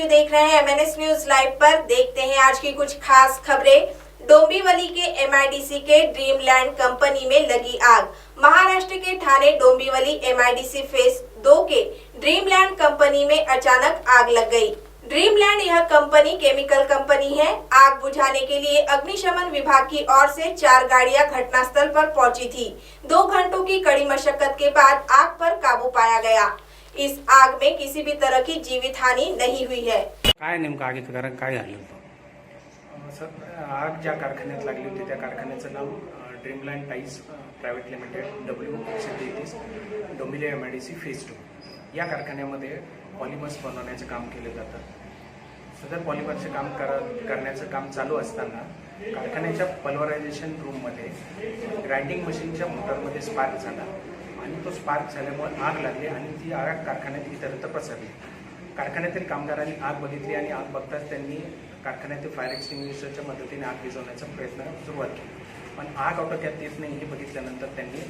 देख रहे हैं MNS न्यूज लाइव पर। देखते हैं आज की कुछ खास खबरें। डोंबिवली के MIDC के ड्रीमलैंड कंपनी में लगी आग। महाराष्ट्र के ठाणे डोंबिवली MIDC फेज 2 के ड्रीमलैंड कंपनी में अचानक आग लग गई। ड्रीमलैंड यह कंपनी केमिकल कंपनी है। आग बुझाने के लिए अग्निशमन विभाग की ओर से 4 गाड़ियां घटनास्थल पर पहुंची थी। 2 घंटों की कड़ी मशक्कत के बाद आग पर काबू पाया गया। इस आग में किसी भी तरह की जीवित हानि नहीं हुई है। काय नेमकं आगीचं कारण काय झालं होतं? सर, आग ज्या कारखान्यात लागली होती त्या कारखान्याचं नाव Dreamland tiles private limited W133 Dombivli MIDC phase 2 या कारखान्यामध्ये पॉलिमर्स बनवण्याचं काम केलं जातं। सदर पॉलिमरचे काम करण्याचं काम चालू असताना कारखान्याच्या पल्वरायझेशन रूममध्ये ग्राइंडिंग मशीनच्या मोटरमध्ये स्पार्क झाला आणि तो स्पार्क झाल्यामुळे आग लागली आणि ती आग कारखान्यात इतरत्र पसरली। कारखान्यातील कामगारांनी आग बघितली आणि आग बघताच त्यांनी कारखान्यातील फायर एक्सटिंग्विशरच्या मदतीने आग विझवण्याचा प्रयत्न सुरुवात केली, पण आग आटोक्यात येत नाही हे बघितल्यानंतर त्यांनी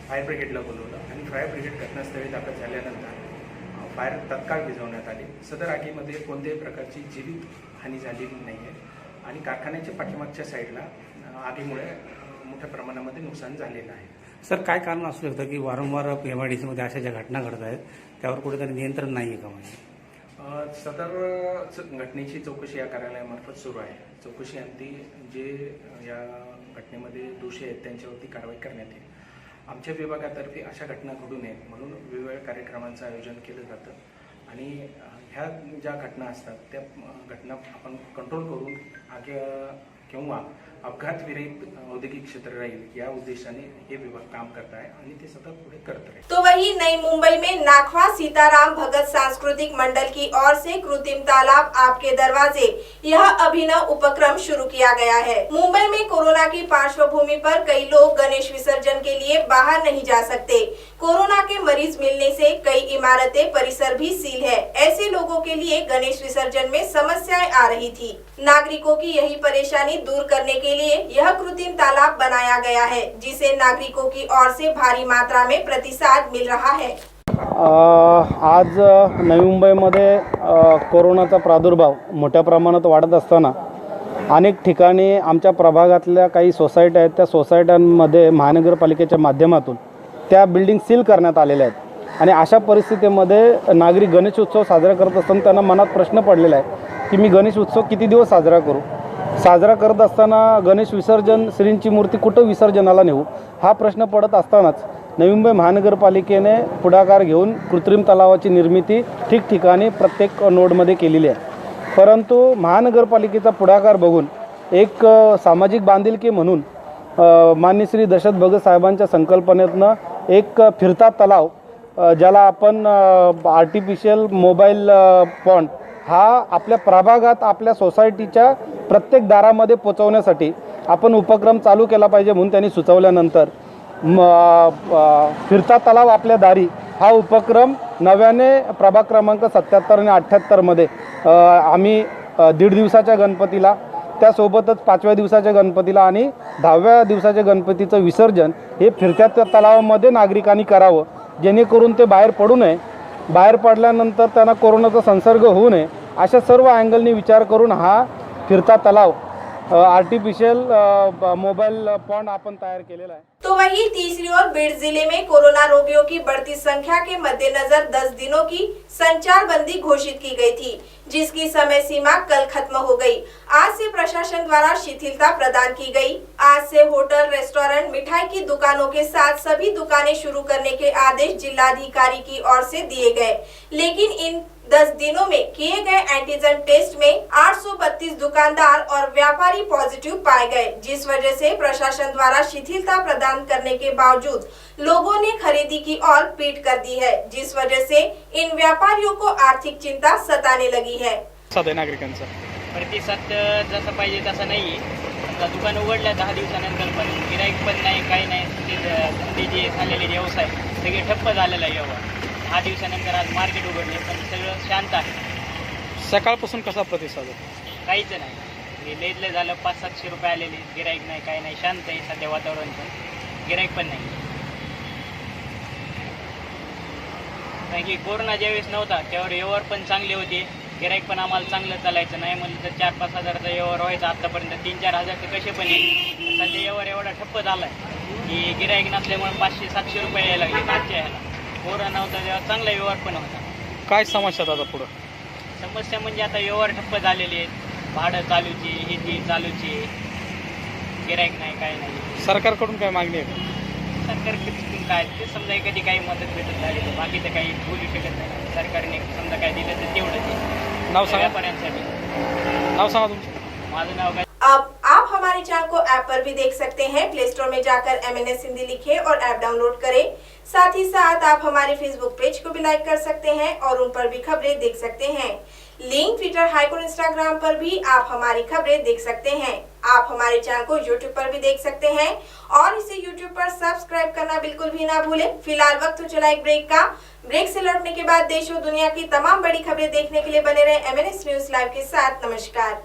फायर ब्रिगेडला बोलवलं आणि फायर ब्रिगेड घटनास्थळी दाखल झाल्यानंतर फायर तत्काळ विझवण्यात आली। सदर आगीमध्ये कोणत्याही प्रकारची जीवित हानी झालेली नाही आहे आणि कारखान्याच्या पाठीमागच्या साईडला आगीमुळे मोठ्या प्रमाणामध्ये नुकसान झालेलं आहे। सर, काय कारण असू शकतं की वारंवार MIDC मध्ये अशा ज्या घटना घडत आहेत त्यावर कुठेतरी नियंत्रण नाही आहे का? म्हणजे सदर घटनेची चौकशी या कार्यालयामार्फत सुरू आहे। चौकशी अंती जे या घटनेमध्ये दोषी आहेत त्यांच्यावरती कारवाई करण्यात येईल। आमच्या विभागातर्फे अशा घटना घडू नयेत म्हणून वेगवेगळ्या कार्यक्रमांचं आयोजन केलं जातं आणि ह्या ज्या घटना असतात त्या घटना आपण कंट्रोल करून किंवा अपघातविरहित औद्योगिक क्षेत्र राहील या उद्देशाने हे विभाग काम करता है आणि ते सतत पुढे करत रहे। तो वही नई मुंबई में नाखवा सीताराम भगत सांस्कृतिक मंडल की ओर से कृत्रिम तालाब आपके दरवाजे यह अभिनव उपक्रम शुरू किया गया है। मुंबई में कोरोना की पार्श्वभूमि पर कई लोग गणेश विसर्जन के लिए बाहर नहीं जा सकते। कोरोना के मरीज मिलने से कई इमारतें परिसर भी सील है। ऐसे लोगों के लिए गणेश विसर्जन में समस्याएं आ रही थी। नागरिकों की यही परेशानी दूर करने के लिए यह कृत्रिम तालाब बनाया गया है, जिसे नागरिकों की ओर से भारी मात्रा में प्रतिसाद मिल रहा है। आज नवी मुंबईमध्ये कोरोनाचा प्रादुर्भाव मोठ्या प्रमाणात वाढत असताना अनेक ठिकाणी आमच्या प्रभागातल्या काही सोसायट्या आहेत, त्या सोसायट्यांमध्ये महानगरपालिकेच्या माध्यमातून त्या बिल्डिंग सील करण्यात आलेल्या आहेत आणि अशा परिस्थितीमध्ये नागरिक गणेश उत्सव साजरा करत असताना त्यांना मनात प्रश्न पडलेला आहे की मी गणेश उत्सव किती दिवस साजरा करू। साजरा करत असताना गणेश विसर्जन श्रींची मूर्ती कुठं विसर्जनाला नेऊ हा प्रश्न पडत असतानाच नवी मुंबई महानगरपालिकेने पुढाकार घेऊन कृत्रिम तलावाची निर्मिती ठिकठिकाणी प्रत्येक नोडमध्ये केलेली आहे। परंतु महानगरपालिकेचा पुढाकार बघून एक सामाजिक बांधिलकी म्हणून माननीय श्री दशरथ भगत साहेबांच्या संकल्पनेतनं एक फिरता तलाव ज्याला आपण आर्टिफिशियल मोबाईल पॉन्ड हा आपल्या प्रभागात आपल्या सोसायटीच्या प्रत्येक दारामध्ये पोचवण्यासाठी आपण उपक्रम चालू केला पाहिजे म्हणून त्यांनी सुचवल्यानंतर फिरता तलाव आपल्या दारी हा उपक्रम नव्याने प्रभाग क्रमांक 77 आणि 78 मध्ये आम्ही 1.5 दिवसाच्या गणपतीला त्यासोबतच 5व्या दिवसाच्या गणपतीला आणि 10व्या दिवसाच्या गणपतीचं विसर्जन हे फिरत्या तलावामध्ये नागरिकांनी करावं, जेणेकरून ते बाहेर पडू नये। बाहेर पडल्यानंतर त्यांना कोरोनाचा संसर्ग होऊ नये अशा सर्व अँगलनी विचार करून हा फिरता तलाव आर्टिफिशियल मोबाइल पॉन्ड अपन तैयार केलेला है। तो वही तीसरी ओर बीड़ जिले में कोरोना रोगियों की बढ़ती संख्या के मद्देनजर 10 दिनों की संचारबंदी घोषित की गई थी, जिसकी समय सीमा कल खत्म हो गई। आज से प्रशासन द्वारा शिथिलता प्रदान की गई। आज से होटल, रेस्टोरेंट, मिठाई की दुकानों के साथ सभी दुकानें शुरू करने के आदेश जिलाधिकारी की ओर से दिए गए, लेकिन इन 10 दिनों में किए गए एंटीजन टेस्ट में 832 दुकानदार और व्यापारी पॉजिटिव पाए गए, जिस वजह से प्रशासन द्वारा शिथिलता प्रदान करने के बावजूद लोगों ने खरीदी की ओर पीठ कर दी है, जिस वजह से इन व्यापारियों को आर्थिक चिंता सताने लगी है। नागरिकांचा प्रतिसाद जसं पाहिजे तसं नाही। आता दुकान उघडल्या 10 दिवसानंतर पण गिराईक पण नाही, काही नाही। ते जे झालेले व्यवसाय सगळे ठप्प झालेला आहे। 10 दिवसानंतर आज मार्केट उघडले पण सगळं शांत आहे। सकाळपासून कसा प्रतिसाद आहे? काहीच नाही। लईतलं झालं 500-700 रुपये आलेले, गिराईक नाही, काही नाही, शांत आहे सध्या वातावरण, पण गिराईक पण नाही। कारण की कोरोना ज्यावेळेस नव्हता त्यावर व्यवहार पण चांगले होते, गिराईक पण आम्हाला चांगलं चालायचं नाही म्हणलं तर 4-5 हजाराचा व्यवहार व्हायचा आत्तापर्यंत 3-4 हजार तर कसे पण येईल. सध्या व्यवहार एवढा ठप्प झाला आहे की गिराईक नसल्यामुळे 500-700 रुपये यायला लागले आजच्या ह्याला. कोरोना होता तेव्हा चांगला व्यवहार पण होता. काय समस्या आता पुढं? समस्या म्हणजे आता व्यवहार ठप्प झालेले आहेत, भाडं चालूची, ही ती चालूची, गिराईक नाही काय नाही. सरकारकडून काय मागणी आहे का? सरकारकडून काय ते समजा कधी काही मदत भेटत झाली तर बाकी तर काही बोलू शकत नाही. सरकारने समजा काय दिलं तर तेवढंच आहे नाव सांगा. व्यापाऱ्यांसाठी. नाव सांगा तुमचं. माझं नाव काय. अब आप हमारे चैनल को ऐप पर भी देख सकते हैं। प्ले स्टोर में जाकर MNS हिंदी लिखें और ऐप डाउनलोड करें। साथ ही साथ आप हमारे फेसबुक पेज को भी लाइक कर सकते हैं और उन पर भी खबरें देख सकते हैं। लिंक ट्विटर, हाइक और इंस्टाग्राम पर भी आप हमारी खबरें देख सकते हैं। आप हमारे चैनल को यूट्यूब पर भी देख सकते हैं और इसे यूट्यूब पर सब्सक्राइब करना बिल्कुल भी ना भूलें। फिलहाल वक्त हो चला एक ब्रेक का। ब्रेक से लौटने के बाद देश और दुनिया की तमाम बड़ी खबरें देखने के लिए बने रहे MNS न्यूज लाइव के साथ। नमस्कार।